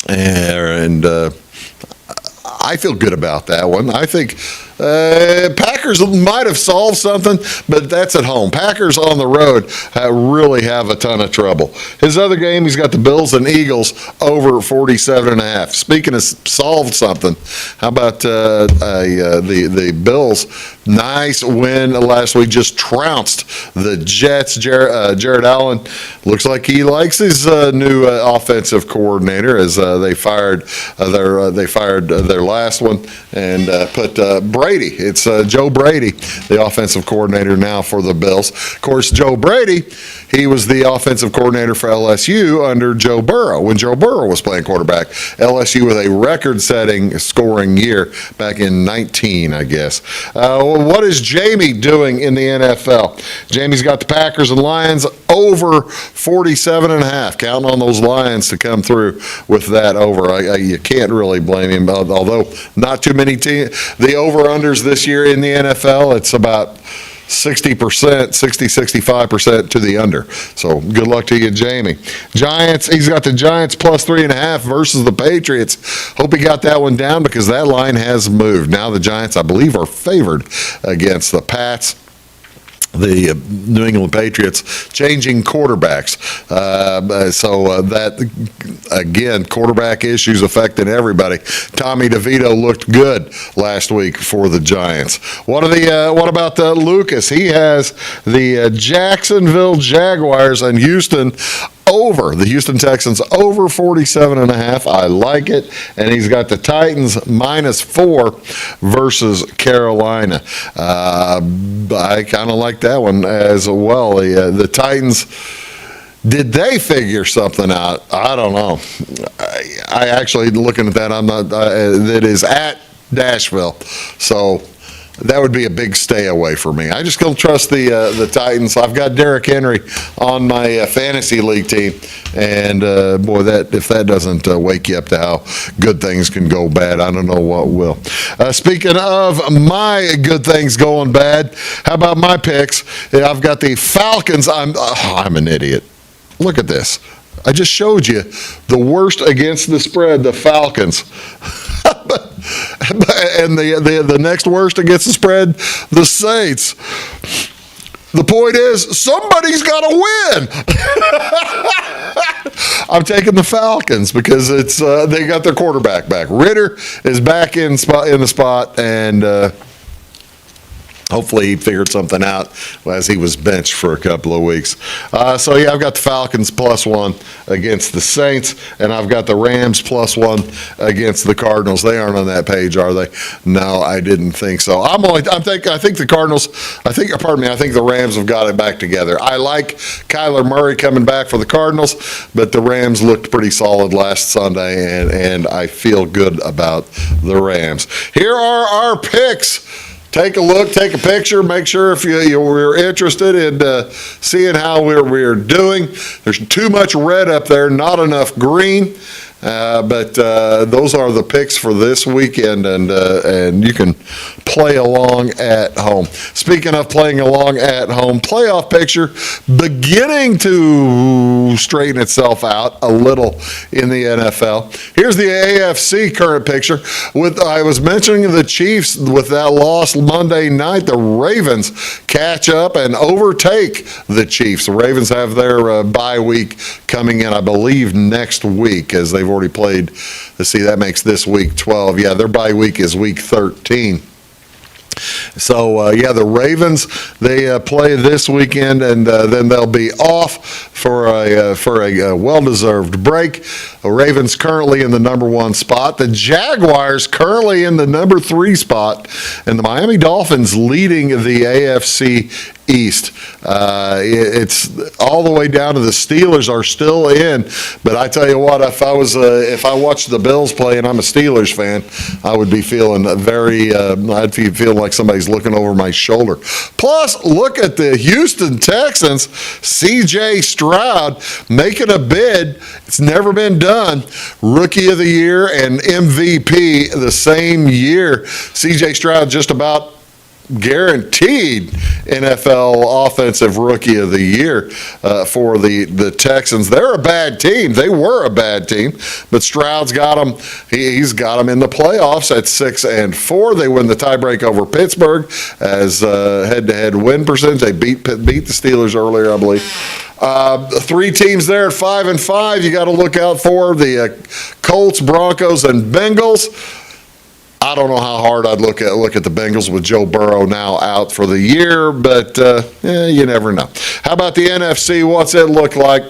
And I feel good about that one. I think Packers might have solved something, but that's at home. Packers on the road really have a ton of trouble. His other game, he's got the Bills and Eagles over 47.5. Speaking of solved something, how about the Bills? Nice win last week, just trounced the Jets. Jared Allen looks like he likes his new offensive coordinator, as they fired their last one and put Brady. It's Joe Brady, the offensive coordinator now for the Bills. Of course, Joe Brady, he was the offensive coordinator for LSU under Joe Burrow when Joe Burrow was playing quarterback. LSU with a record-setting scoring year back in 19, I guess. What is Jamie doing in the NFL? Jamie's got the Packers and Lions over 47.5. Counting on those Lions to come through with that over. You can't really blame him, although not too many teams. The over-unders this year in the NFL, it's about 60%, 65% to the under. So good luck to you, Jamie. Giants, he's got the Giants +3.5 versus the Patriots. Hope he got that one down because that line has moved. Now the Giants, I believe, are favored against the Pats. The New England Patriots changing quarterbacks. So that, again, quarterback issues affecting everybody. Tommy DeVito looked good last week for the Giants. What about Lucas? He has the Jacksonville Jaguars and Houston over. The Houston Texans over 47.5. I like it. And he's got the Titans -4 versus Carolina. I kind of like that one as well. The Titans, did they figure something out? I don't know. I actually, looking at that, I'm not. That is at Nashville. So that would be a big stay away for me. I just don't trust the Titans. I've got Derrick Henry on my fantasy league team, and boy, if that doesn't wake you up to how good things can go bad, I don't know what will. Speaking of my good things going bad, how about my picks? I've got the Falcons. I'm an idiot. Look at this. I just showed you the worst against the spread, the Falcons. And the next worst against the spread, the Saints. The point is, somebody's got to win. I'm taking the Falcons because they got their quarterback back. Ritter is back in the spot, and hopefully he figured something out as he was benched for a couple of weeks. So, yeah, I've got the Falcons +1 against the Saints, and I've got the Rams +1 against the Cardinals. They aren't on that page, are they? No, I didn't think so. I think the Cardinals, I think the Rams have got it back together. I like Kyler Murray coming back for the Cardinals, but the Rams looked pretty solid last Sunday, and I feel good about the Rams. Here are our picks. Take a look, take a picture, make sure if you're interested in seeing how we're doing. There's too much red up there, not enough green. But those are the picks for this weekend, and you can play along at home. Speaking of playing along at home, playoff picture beginning to straighten itself out a little in the NFL. Here's the AFC current picture. I was mentioning the Chiefs with that loss Monday night. The Ravens catch up and overtake the Chiefs. The Ravens have their bye week coming in, I believe, next week, as they've already played. Let's see, that makes this week 12. Yeah, their bye week is week 13. So, the Ravens, they play this weekend, and then they'll be off for a well-deserved break. The Ravens currently in the number 1 spot. The Jaguars currently in the number 3 spot. And the Miami Dolphins leading the AFC East. It's all the way down to the Steelers are still in. But I tell you what, if I watched the Bills play and I'm a Steelers fan, I would be feeling I'd be feeling like somebody's looking over my shoulder. Plus, look at the Houston Texans. C.J. Stroud making a bid. It's never been done. Rookie of the Year and MVP the same year. C.J. Stroud just about guaranteed NFL Offensive Rookie of the Year for the Texans. They're a bad team. They were a bad team, but Stroud's got them. He's got them in the playoffs at 6-4. They win the tiebreak over Pittsburgh as head-to-head win percentage. They beat the Steelers earlier, I believe. 3 teams there at 5-5. You got to look out for the Colts, Broncos, and Bengals. I don't know how hard I'd look at the Bengals with Joe Burrow now out for the year, but you never know. How about the NFC? What's it look like?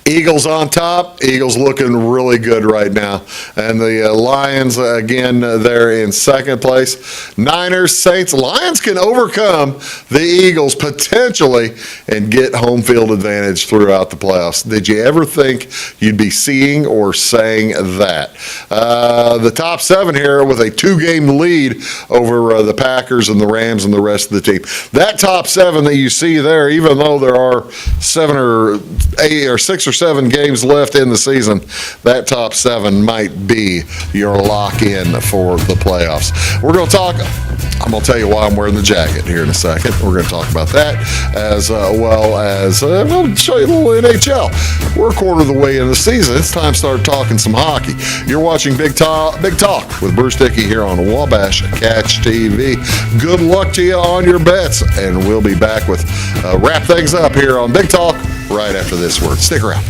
Eagles on top. Eagles looking really good right now. And the Lions, again, they're in second place. Niners, Saints. Lions can overcome the Eagles potentially and get home field advantage throughout the playoffs. Did you ever think you'd be seeing or saying that? The top 7 here with a 2-game lead over the Packers and the Rams and the rest of the team. That top 7 that you see there, even though there are 7 or 8 or 6 or 7 games left in the season, that top 7 might be your lock-in for the playoffs. We're going to talk. I'm going to tell you why I'm wearing the jacket here in a second. We're going to talk about that as well as we'll show you a little NHL. We're a quarter of the way in the season. It's time to start talking some hockey. You're watching Big Talk with Bruce Dickey here on Wabash Catch TV. Good luck to you on your bets, and we'll be back with wrap things up here on Big Talk right after this word. Stick around.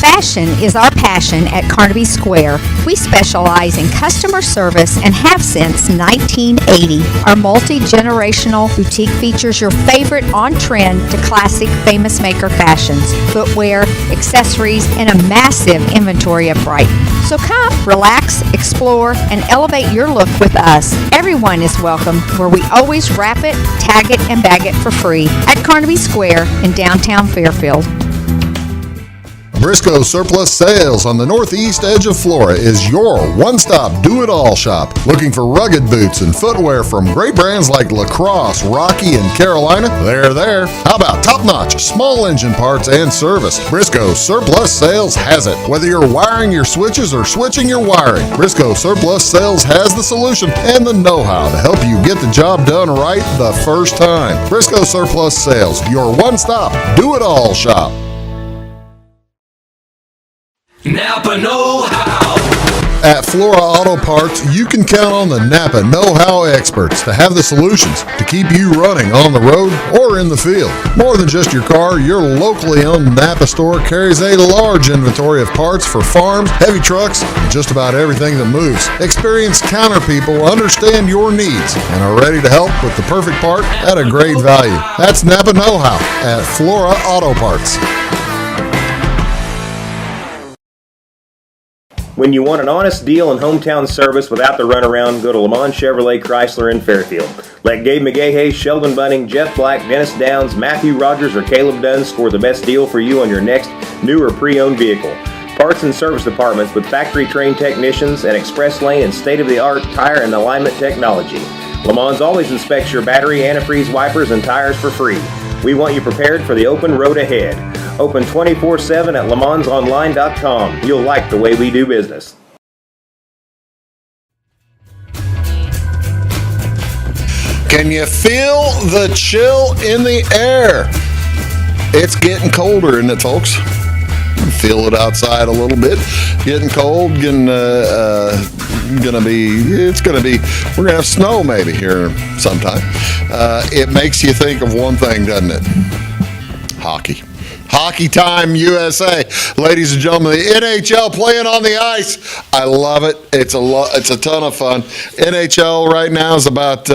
Fashion is our passion at Carnaby Square. We specialize in customer service and have since 1980. Our multi-generational boutique features your favorite on-trend to classic famous maker fashions, footwear, accessories, and a massive inventory of Brighton. So come, relax, explore, and elevate your look with us. Everyone is welcome, where we always wrap it, tag it, and bag it for free at Carnaby Square in downtown Fairfield. Briscoe Surplus Sales on the northeast edge of Flora is your one-stop do-it-all shop. Looking for rugged boots and footwear from great brands like Lacrosse, Rocky, and Carolina? They're there. How about top-notch small engine parts and service? Briscoe Surplus Sales has it. Whether you're wiring your switches or switching your wiring, Briscoe Surplus Sales has the solution and the know-how to help you get the job done right the first time. Briscoe Surplus Sales, your one-stop do-it-all shop. Napa know-how. At Flora Auto Parts, you can count on the Napa know-how experts to have the solutions to keep you running on the road or in the field. More than just your car, your locally owned Napa store carries a large inventory of parts for farms, heavy trucks, and just about everything that moves. Experienced counter people understand your needs and are ready to help with the perfect part at a great value. That's Napa know-how at Flora Auto Parts. When you want an honest deal and hometown service without the runaround, go to Lamont Chevrolet Chrysler in Fairfield. Let Gabe McGahey, Sheldon Bunning, Jeff Black, Dennis Downs, Matthew Rogers, or Caleb Dunn score the best deal for you on your next new or pre-owned vehicle. Parts and service departments with factory-trained technicians and express lane and state-of-the-art tire and alignment technology. Lamont's always inspects your battery, antifreeze, wipers, and tires for free. We want you prepared for the open road ahead. Open 24/7 at LaMonsOnline.com. You'll like the way we do business. Can you feel the chill in the air? It's getting colder, isn't it, folks? Feel it outside a little bit. Getting cold, we're gonna have snow maybe here sometime. It makes you think of one thing, doesn't it? Hockey. Hockey time, USA. Ladies and gentlemen, the NHL playing on the ice. I love it. It's a ton of fun. NHL right now is about,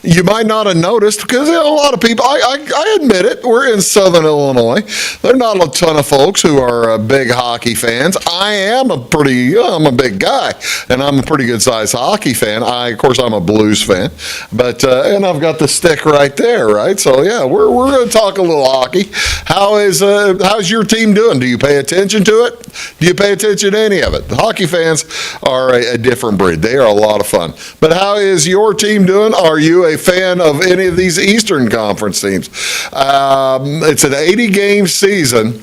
you might not have noticed because a lot of people, I admit it, we're in Southern Illinois. There are not a ton of folks who are big hockey fans. I'm a big guy, and I'm a pretty good sized hockey fan. Of course, I'm a Blues fan, but and I've got the stick right there, right? So yeah, we're going to talk a little hockey. How's your team doing? Do you pay attention to it? Do you pay attention to any of it? The hockey fans are a different breed. They are a lot of fun. But how is your team doing? Are you a fan of any of these Eastern Conference teams? It's an 80-game season.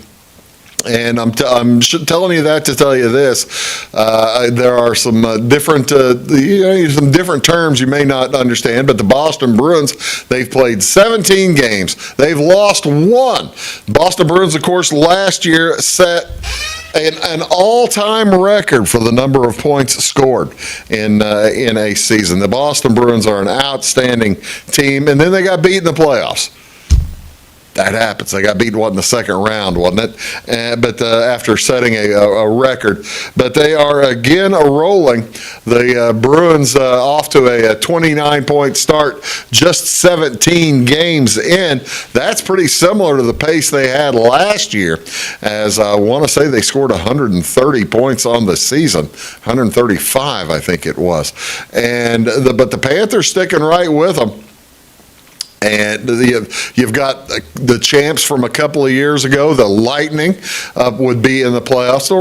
And I'm telling you that to tell you this. There are some different terms you may not understand, but the Boston Bruins, they've played 17 games. They've lost one. Boston Bruins, of course, last year set an all-time record for the number of points scored in a season. The Boston Bruins are an outstanding team, and then they got beat in the playoffs. That happens. They got beat in the second round, wasn't it? But after setting a record. But they are again rolling. The Bruins off to a 29-point start, just 17 games in. That's pretty similar to the pace they had last year, as I want to say they scored 130 points on the season, 135 I think it was. But the Panthers sticking right with them. And you've got the champs from a couple of years ago, the Lightning, would be in the playoffs. So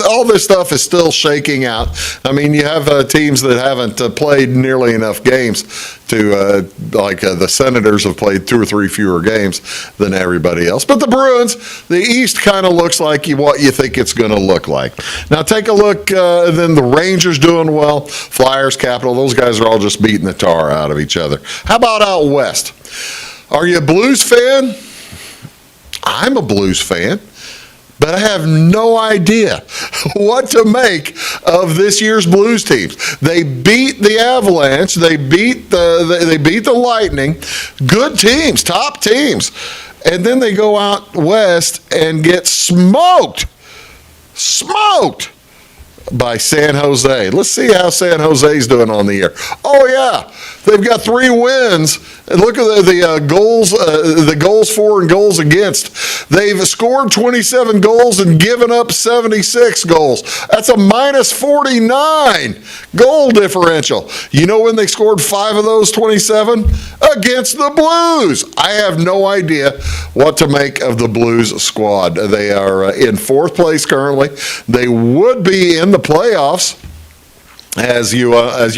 all this stuff is still shaking out. I mean, you have teams that haven't played nearly enough games to, the Senators have played 2 or 3 fewer games than everybody else. But the Bruins, the East kind of looks like what you think it's going to look like. Now take a look, then the Rangers doing well, Flyers, Capitol, those guys are all just beating the tar out of each other. How about out West? Are you a Blues fan? I'm a Blues fan, but I have no idea what to make of this year's Blues teams. They beat the Avalanche, they beat the Lightning, good teams, top teams, and then they go out west and get smoked by San Jose. Let's see how San Jose's doing on the year. Oh yeah, they've got 3 wins. And look at the goals for and goals against. They've scored 27 goals and given up 76 goals. That's a minus 49 goal differential. You know when they scored 5 of those 27? Against the Blues. I have no idea what to make of the Blues squad. They are in 4th place currently. They would be in the playoffs As you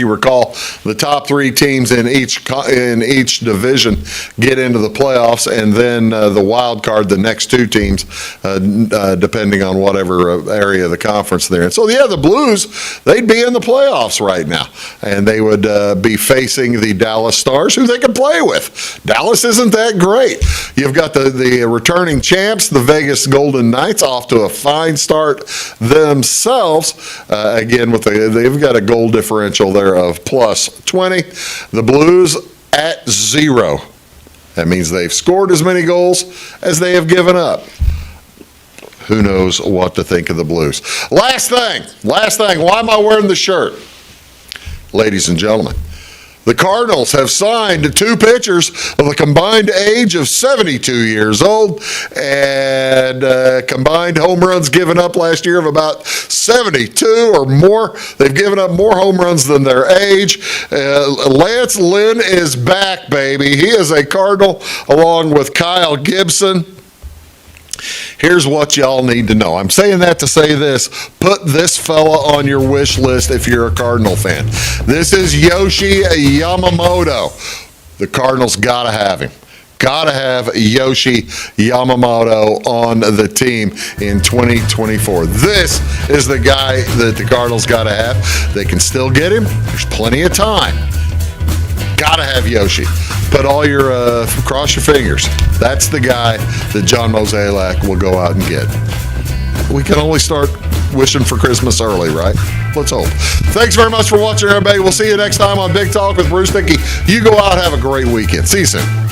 recall, the top three teams in each division get into the playoffs, and then the wild card, the next two teams, depending on whatever area of the conference they're in. So yeah, the Blues, they'd be in the playoffs right now, and they would be facing the Dallas Stars, who they can play with. Dallas isn't that great. You've got the returning champs, the Vegas Golden Knights, off to a fine start themselves. Again, they've got a goal differential there of plus 20. The Blues at 0. That means they've scored as many goals as they have given up. Who knows what to think of the Blues? Last thing. Why am I wearing the shirt? Ladies and gentlemen, the Cardinals have signed two pitchers of a combined age of 72 years old and combined home runs given up last year of about 72 or more. They've given up more home runs than their age. Lance Lynn is back, baby. He is a Cardinal along with Kyle Gibson. Here's what y'all need to know. I'm saying that to say this. Put this fella on your wish list if you're a Cardinal fan. This is Yoshi Yamamoto. The Cardinals got to have him. Got to have Yoshi Yamamoto on the team in 2024. This is the guy that the Cardinals got to have. They can still get him. There's plenty of time. Got to have Yoshi. Put all your, cross your fingers. That's the guy that John Mozeliak will go out and get. We can only start wishing for Christmas early, right? Let's hope. Thanks very much for watching, everybody. We'll see you next time on Big Talk with Bruce Dickey. You go out, have a great weekend. See you soon.